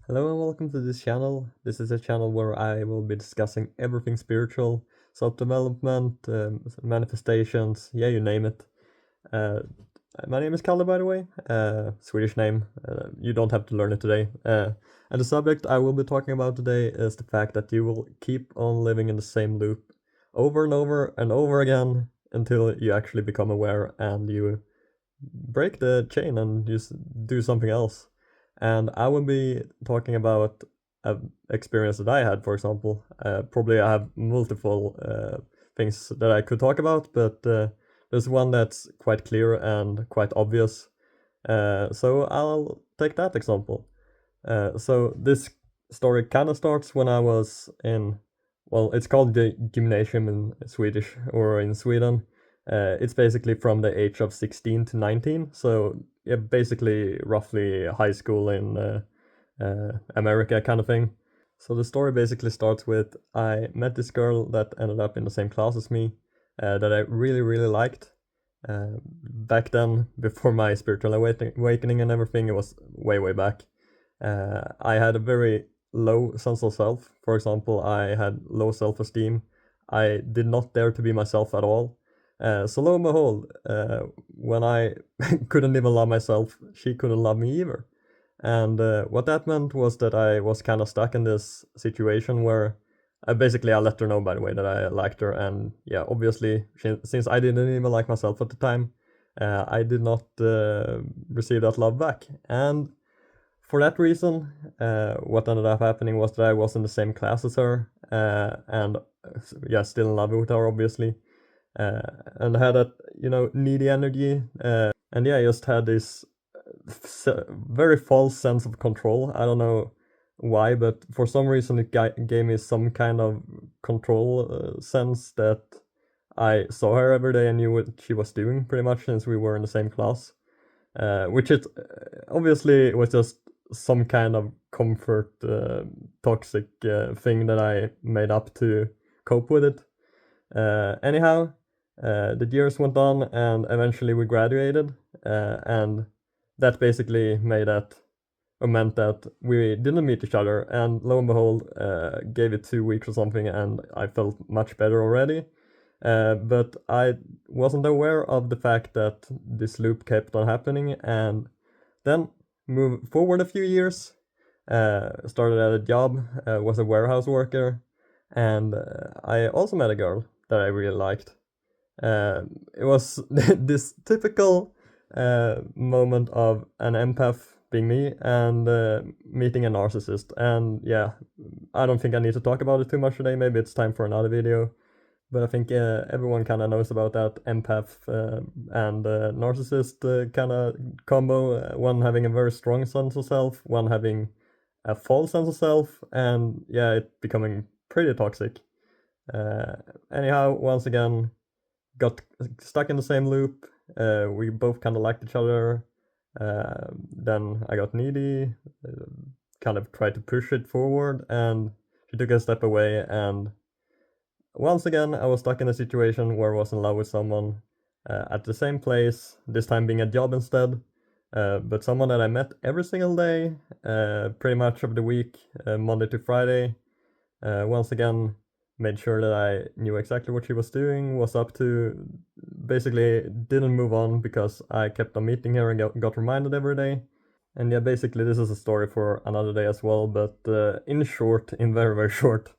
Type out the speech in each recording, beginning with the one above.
Hello and welcome to this channel. This is a channel where I will be discussing everything spiritual, self-development, manifestations, yeah, you name it. Uh, my name is Kalle, by the way, Swedish name. You don't have to learn it today. And the subject I will be talking about today is the fact that you will keep on living in the same loop over and over and over again until you actually become aware and you break the chain and just do something else. And I will be talking about an experience that I had, for example. Probably I have multiple things that I could talk about, but there's one that's quite clear and quite obvious. So I'll take that example. So this story kind of starts when I was in, well, it's called the gymnasium in Swedish or in Sweden. It's basically from the age of 16 to 19. So yeah, basically roughly high school in America kind of thing. So the story basically starts with I met this girl that ended up in the same class as me that I really, really liked. Back then, before my spiritual awakening and everything, it was way, way back. I had a very low sense of self. For example, I had low self esteem. I did not dare to be myself at all. So lo and behold, when I couldn't even love myself, she couldn't love me either. And what that meant was that I was kind of stuck in this situation where I let her know, by the way, that I liked her. And yeah, obviously, since I didn't even like myself at the time, I did not receive that love back. And for that reason, what ended up happening was that I was in the same class as her, and yeah, still in love with her, obviously, and had that needy energy, and yeah, I just had this very false sense of control. I don't know why, but for some reason it gave me some kind of control sense that I saw her every day and knew what she was doing pretty much since we were in the same class. Which it obviously was just some kind of comfort toxic thing that I made up to cope with it. Anyhow, the years went on and eventually we graduated, and that basically made that or meant that we didn't meet each other. And lo and behold, gave it 2 weeks or something, and I felt much better already. But I wasn't aware of the fact that this loop kept on happening, and then move forward a few years. Started at a job, was a warehouse worker, and I also met a girl that I really liked. It was this typical moment of an empath being me and meeting a narcissist. And yeah, I don't think I need to talk about it too much today. Maybe it's time for another video. But I think everyone kind of knows about that empath and narcissist kind of combo. One having a very strong sense of self, one having a false sense of self, and yeah, it becoming pretty toxic. Uh, Anyhow, once again, got stuck in the same loop. We both kind of liked each other. Then I got needy, kind of tried to push it forward, and she took a step away. And once again, I was stuck in a situation where I was in love with someone at the same place, this time being a job instead. But someone that I met every single day, pretty much of the week, Monday to Friday. Once again, made sure that I knew exactly what she was doing, was up to. Basically, didn't move on because I kept on meeting her and got reminded every day. And yeah, basically, this is a story for another day as well. But in short, in very, very short,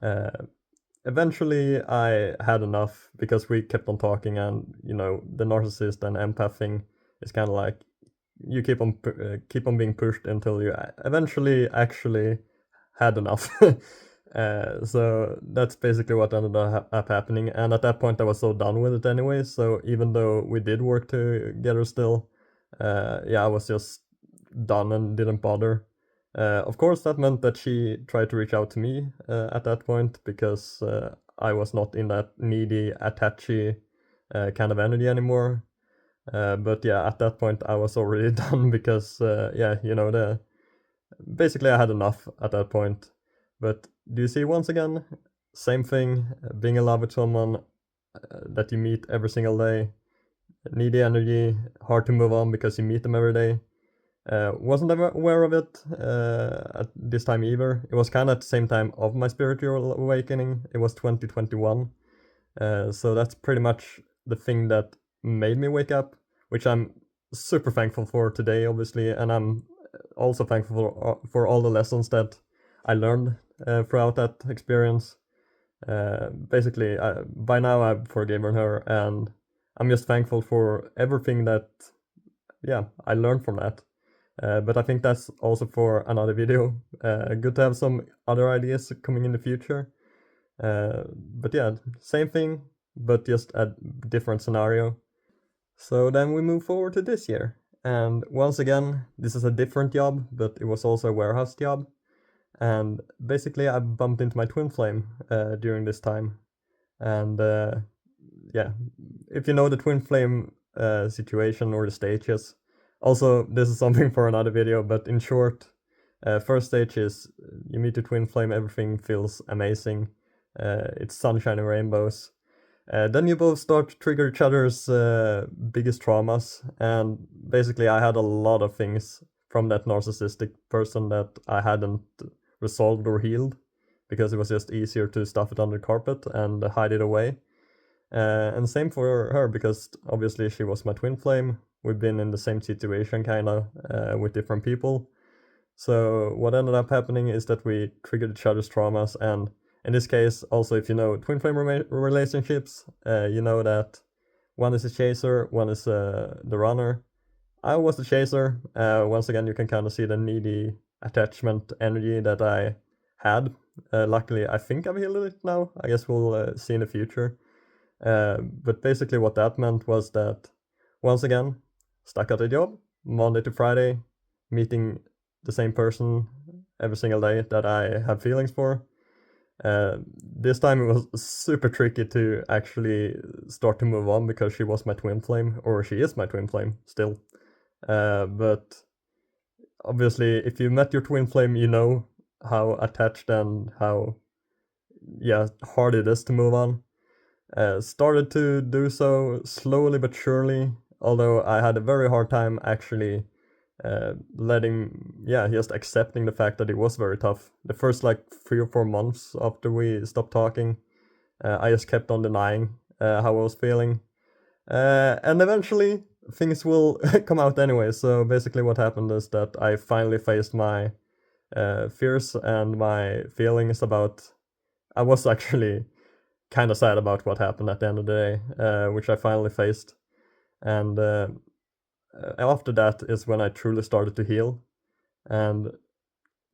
uh, eventually I had enough because we kept on talking, and the narcissist and empath thing is kind of like you keep on being pushed until you eventually actually had enough. So that's basically what ended up happening, and at that point I was so done with it anyway. So even though we did work together still, yeah, I was just done and didn't bother. Of course, that meant that she tried to reach out to me at that point because I was not in that needy, attachy kind of energy anymore. But yeah, at that point I was already done because yeah, the basically I had enough at that point. But do you see once again, same thing, being in love with someone that you meet every single day, needy energy, hard to move on because you meet them every day. Wasn't aware of it at this time either. It was kind of at the same time of my spiritual awakening. It was 2021. So that's pretty much the thing that made me wake up, which I'm super thankful for today, obviously, and I'm also thankful for all the lessons that I learned throughout that experience. Basically, by now I've forgiven her, and I'm just thankful for everything that, yeah, I learned from that. But I think that's also for another video. Good to have some other ideas coming in the future. But yeah, same thing, but just a different scenario. So then we move forward to this year. And once again, this is a different job, but it was also a warehouse job. And basically, I bumped into my twin flame during this time. And yeah, if you know the twin flame situation or the stages, also this is something for another video, but in short, first stage is you meet the twin flame, everything feels amazing. It's sunshine and rainbows. Then you both start to trigger each other's biggest traumas, and basically I had a lot of things from that narcissistic person that I hadn't resolved or healed, because it was just easier to stuff it under the carpet and hide it away. And same for her, because obviously she was my twin flame. We've been in the same situation kind of with different people. So what ended up happening is that we triggered each other's traumas, and in this case, also if you know twin flame relationships, you know that one is a chaser, one is the runner. I was the chaser. Once again, you can kind of see the needy attachment energy that I had. Luckily, I think I've healed it now. I guess we'll see in the future. But basically what that meant was that, once again, stuck at a job, Monday to Friday, meeting the same person every single day that I have feelings for. This time it was super tricky to actually start to move on, because she was my twin flame, or she is my twin flame still. But obviously, if you met your twin flame, you know how attached and how, yeah, hard it is to move on. Started to do so slowly but surely, although I had a very hard time actually just accepting the fact that it was very tough. The first like 3 or 4 months after we stopped talking, I just kept on denying how I was feeling. And eventually things will come out anyway. So basically what happened is that I finally faced my fears and my feelings about... I was actually kind of sad about what happened at the end of the day, which I finally faced. And after that is when I truly started to heal. And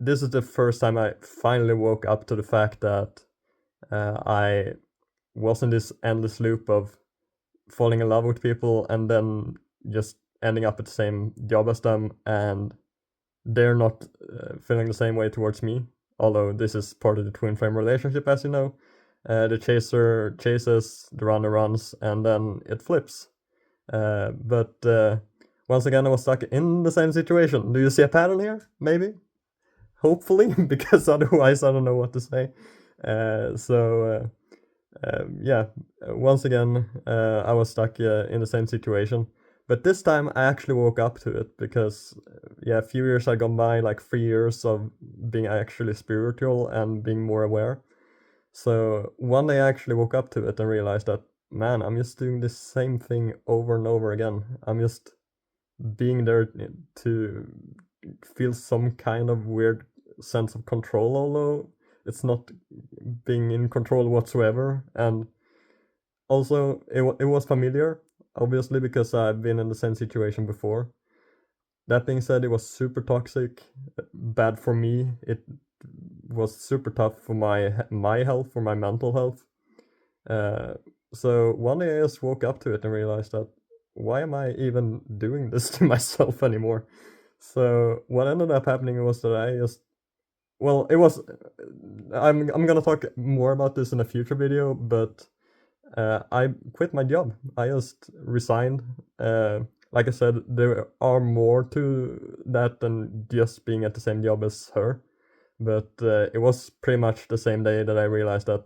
this is the first time I finally woke up to the fact that I was in this endless loop of falling in love with people and then just ending up at the same job as them, and they're not feeling the same way towards me. Although this is part of the twin flame relationship, as you know. The chaser chases, the runner runs, and then it flips. But once again, I was stuck in the same situation. Do you see a pattern here? Maybe? Hopefully, because otherwise I don't know what to say. Once again, I was stuck in the same situation. But this time I actually woke up to it, because a few years had gone by, like 3 years of being actually spiritual and being more aware. So one day I actually woke up to it and realized that, man, I'm just doing the same thing over and over again. I'm just being there to feel some kind of weird sense of control, although it's not being in control whatsoever. And also it was familiar, obviously, because I've been in the same situation before. That being said, it was super toxic, bad for me. It was super tough for my health, for my mental health. So one day I just woke up to it and realized that, why am I even doing this to myself anymore? So what ended up happening was that I just... well, it was... I'm gonna talk more about this in a future video, but I quit my job. I just resigned. Like I said, there are more to that than just being at the same job as her. But it was pretty much the same day that I realized that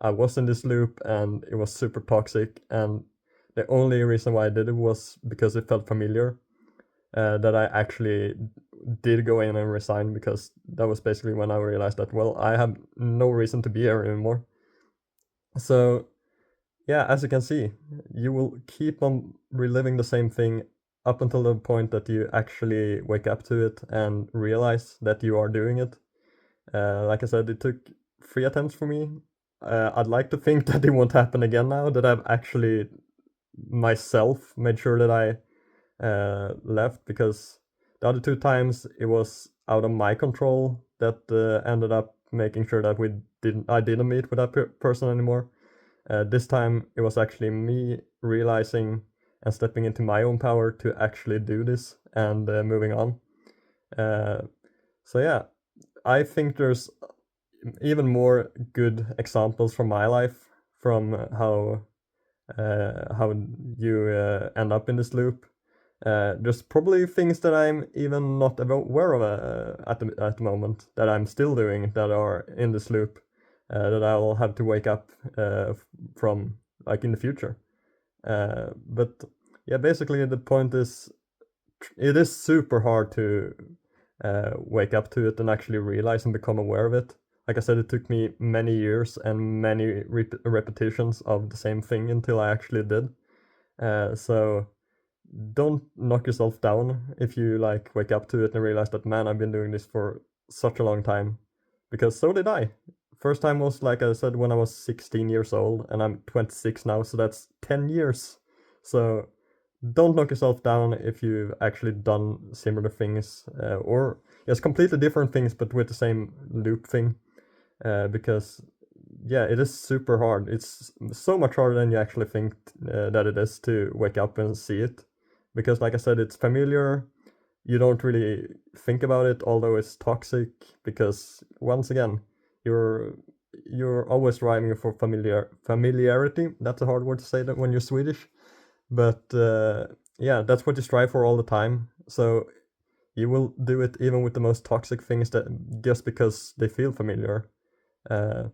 I was in this loop and it was super toxic, and the only reason why I did it was because it felt familiar. that I actually did go in and resign, because that was basically when I realized that, well, I have no reason to be here anymore. So yeah, as you can see, you will keep on reliving the same thing up until the point that you actually wake up to it and realize that you are doing it. Like I said, it took 3 attempts for me. I'd like to think that it won't happen again now that I've actually myself made sure that I left, because the other 2 times it was out of my control that ended up making sure that I didn't meet with that person anymore. This time it was actually me realizing and stepping into my own power to actually do this and moving on. So yeah, I think there's even more good examples from my life, from how you end up in this loop. There's probably things that I'm even not aware of at the moment that I'm still doing that are in this loop, that I will have to wake up from, like, in the future. But yeah, basically the point is, it is super hard to wake up to it and actually realize and become aware of it. Like I said, it took me many years and many repetitions of the same thing until I actually did. So don't knock yourself down if you like wake up to it and realize that, man, I've been doing this for such a long time, because so did I. First time was, like I said, when I was 16 years old, and I'm 26 now, so that's 10 years. So don't knock yourself down if you've actually done similar things, or yes, completely different things but with the same loop thing, because yeah, it is super hard. It's so much harder than you actually think that it is to wake up and see it, because like I said, it's familiar. You don't really think about it, although it's toxic, because once again, you're always striving for familiarity. That's a hard word to say that when you're Swedish, but yeah, that's what you strive for all the time. So you will do it even with the most toxic things, that just because they feel familiar. Uh,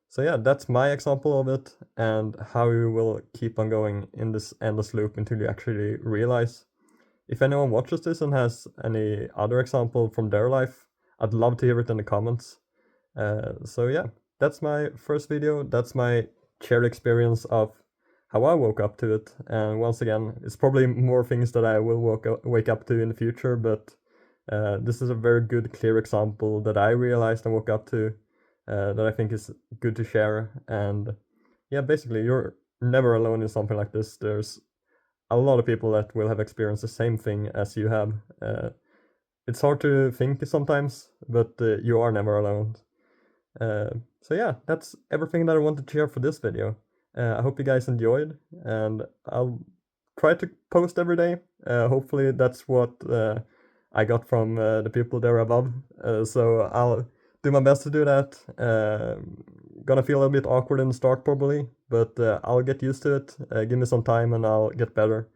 so yeah, that's my example of it, and how you will keep on going in this endless loop until you actually realize. If anyone watches this and has any other example from their life, I'd love to hear it in the comments. So yeah, that's my first video. That's my shared experience of how I woke up to it. And once again, it's probably more things that I will wake up to in the future, but this is a very good, clear example that I realized and woke up to, that I think is good to share. And yeah, basically, you're never alone in something like this. There's a lot of people that will have experienced the same thing as you have. It's hard to think sometimes, but you are never alone. So yeah, that's everything that I wanted to share for this video. I hope you guys enjoyed, and I'll try to post every day. Hopefully that's what I got from the people there above. So I'll do my best to do that. Gonna feel a bit awkward in the start probably, but I'll get used to it. Give me some time and I'll get better.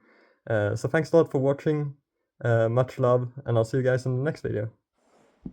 So thanks a lot for watching. Much love, and I'll see you guys in the next video.